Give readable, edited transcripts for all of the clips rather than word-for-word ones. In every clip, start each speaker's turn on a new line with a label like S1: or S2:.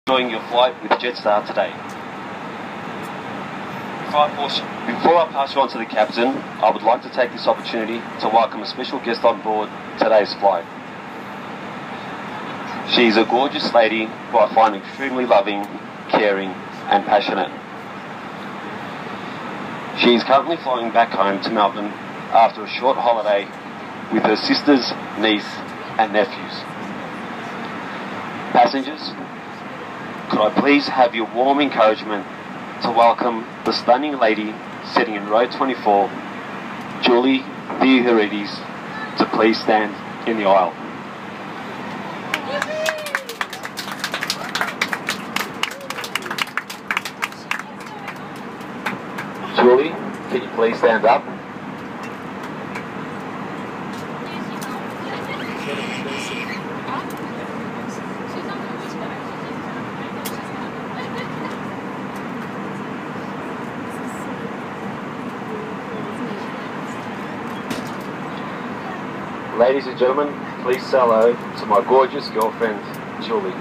S1: Enjoying your flight with Jetstar today. Before I pass you on to the captain, I would like to take this opportunity to welcome a special guest on board today's flight. She is a gorgeous lady who I find extremely loving, caring and passionate. She is currently flying back home to Melbourne after a short holiday with her sisters, niece and nephews. Passengers, could I please have your warm encouragement to welcome the stunning lady sitting in row 24, Julie Theoharides, to please stand in the aisle. Julie, can you please stand up? Ladies and gentlemen, please say hello to my gorgeous girlfriend, Julie.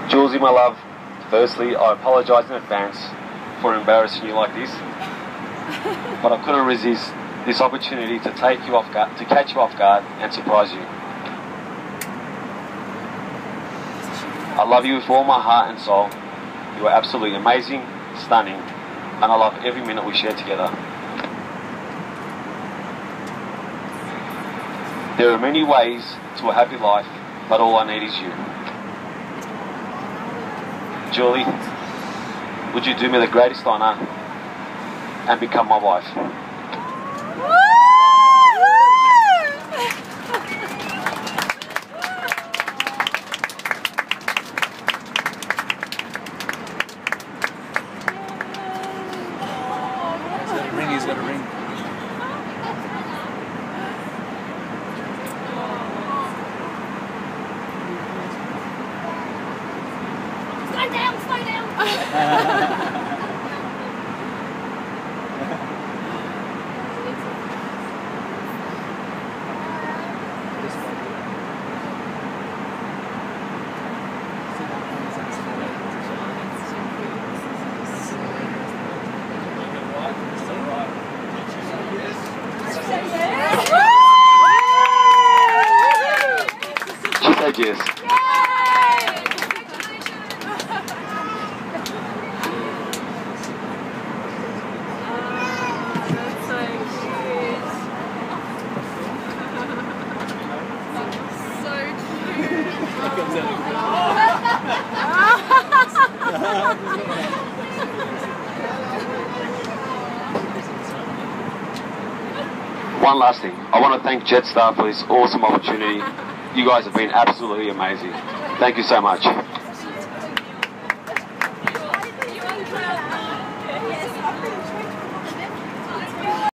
S1: Julesy, my love, firstly, I apologise in advance for embarrassing you like this, but I couldn't resist this opportunity to catch you off guard and surprise you. I love you with all my heart and soul. You are absolutely amazing, stunning, and I love every minute we share together. There are many ways to a happy life, but all I need is you. Julie, would you do me the greatest honour and become my wife?
S2: He's got a ring.
S3: Slow down.
S1: She said yes. One last thing, I want to thank Jetstar for this awesome opportunity. You guys have been absolutely amazing. Thank you so much.